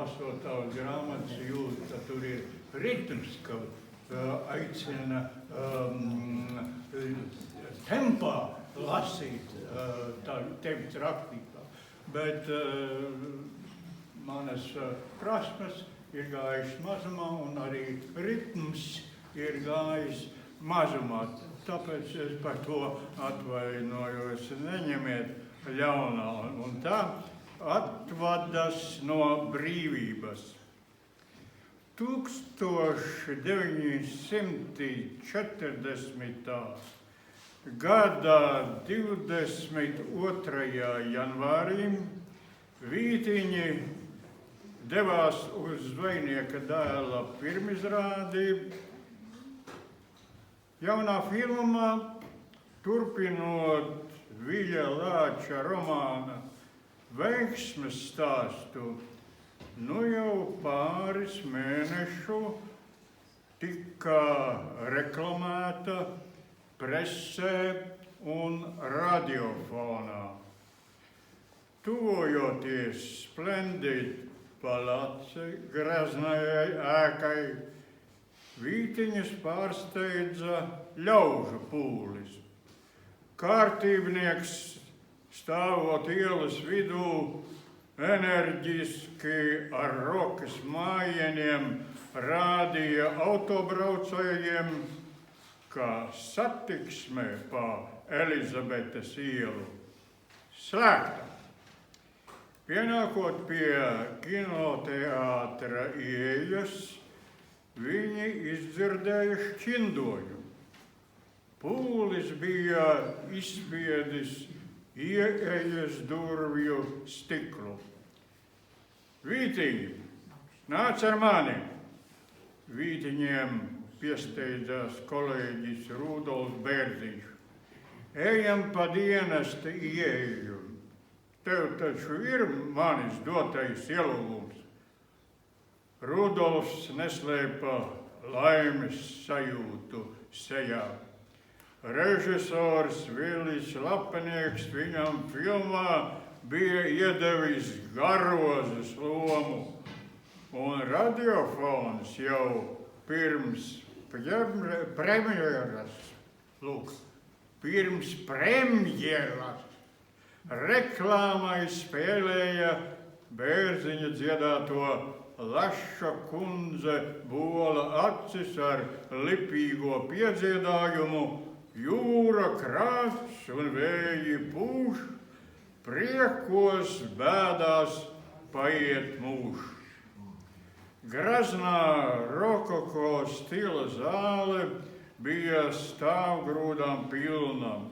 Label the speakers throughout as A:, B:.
A: lasot tavas grāmatas, jūtu, ka tur ir ritms, ka aicina tempā lasīt, tā teikt rakstībā. Bet manas prasmes ir gājušas mazumā un arī ritms ir gājis mazumā. Tāpēc es par to atvainojos, neņemiet ļaunā. Un tā atvadas no brīvības. 1940. Gada 22. janvārī Vītiņi devās uz zvejnieka dēla pirmizrādi. Jaunā filmā, turpinot Viļa Lāča romāna veiksmes stāstu, nu jau pāris mēnešu tika reklamēta presē un radiofonā. Tuvojoties Splendid palaci graznajai ēkai, Vītiņus pārsteidza ļaužu pūlis. Kārtībnieks, stāvot ielas vidū, enerģiski ar rokas mājieniem rādīja autobraucējiem, ka satiksme pa Elizabetes ielu slēgta. Pienākot pie kinoteātra ieejas, viņi izdzirdēja šķindojumu. Pūlis bija izspiedis ieejas durvju stiklu. Vītiņi, nāc ar mani! Vītiņiem piesteidzās kolēģis Rudolfs Bērziņš. Ejam pa dienesta ieeju. Tev taču ir manis dotais ielūgums. Rudolfs neslēpa laimes sajūtu sejā. Režisors Vilis Lapenieks viņam filmā bija iedevis garozas lomu, un radiofons jau pirms premjeras reklāmai spēlēja Bērziņa dziedāto Laša kundze bola acis ar lipīgo piedziedājumu Jūra krāts un vēji pūš, priekos bēdās paiet mūžs. Graznā rokoko stila zāle bija stāvgrūdām pilnām.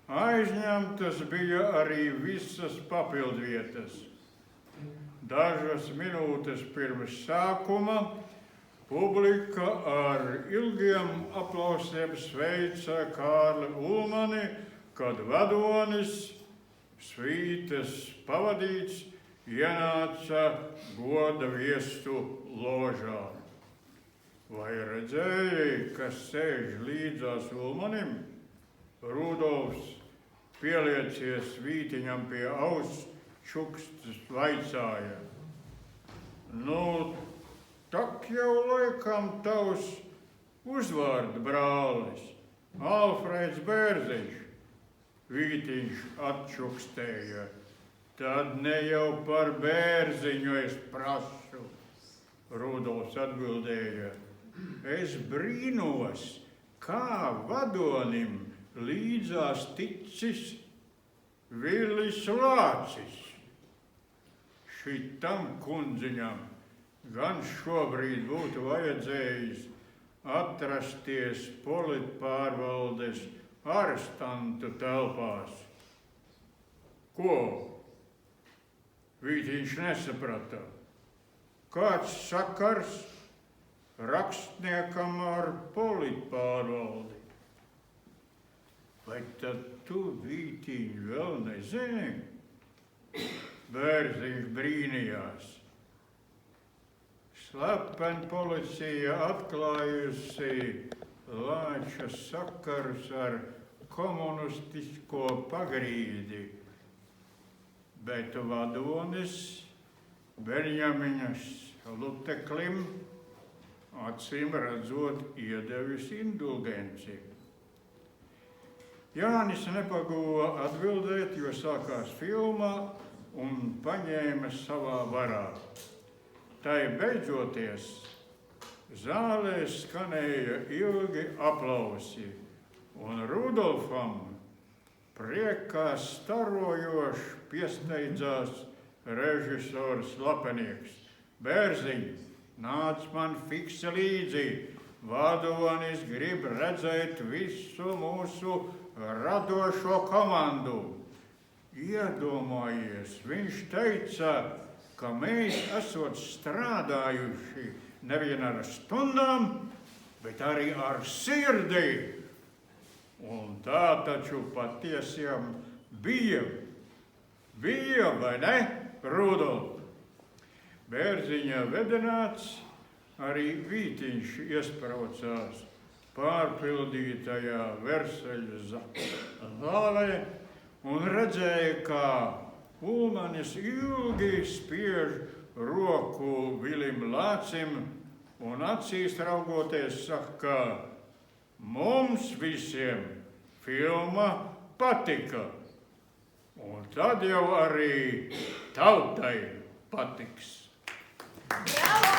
A: Aizņemtas bija arī visas papildvietas. Dažas minūtes pirms sākuma publika ar ilgiem aplausiem sveica Kārli Ulmani, kad vadonis, svītes pavadīts, ienāca goda viestu ložā. Vai redzēji, kas sēž līdzās Ulmanim? Rudolfs, pieliecies Vītiņam pie auss, čukstas vaicāja. Nu, tak jau laikam tavs uzvārda brālis, Alfrēds Bērziņš, Vītiņš atčukstēja. Tad ne jau par Bērziņu es prasu, Rudolfs atbildēja. Es brīnos, kā vadonim līdzās ticis Vilis Lācis. Šitam kundziņam gan šobrīd būtu vajadzējis atrasties politpārvaldes arestantu telpās. Ko? Vītiņš nesaprata. Kāds sakars rakstniekam ar politpārvaldi? Vai tad tu, Vītiņ, vēl nezini? Bērziņš brīnījās. Slepeni policija atklājusi Lāča sakarus ar komunistisko pagrīdi, bet vadonis Benjamiņas luteklim, acīm redzot, iedevis indulgenci. Jānis nepaguva atbildēt, jo sākās filma un paņēma savā varā. Tai beidzoties, zālē skanēja ilgi aplausi, un Rudolfam priekā starojoši piesteidzās režisors Lapenieks. Bērziņ, nāc man fikse līdzi, vadonis grib redzēt visu mūsu radošo komandu. Iedomājies, viņš teica, ka mēs esot strādājuši nevien ar stundām, bet arī ar sirdi. Un tā taču patiesiem bija, vai ne, Rudolf? Bērziņa vedināts arī Vītiņš iespraucās pārpildītajā Versaļa zālē un redzēja, kā Ulmanis ilgi spiež roku Vilim Lācim un acīs raugoties saka, mums visiem filma patika, un tad jau arī tautai patiks.
B: Bravo!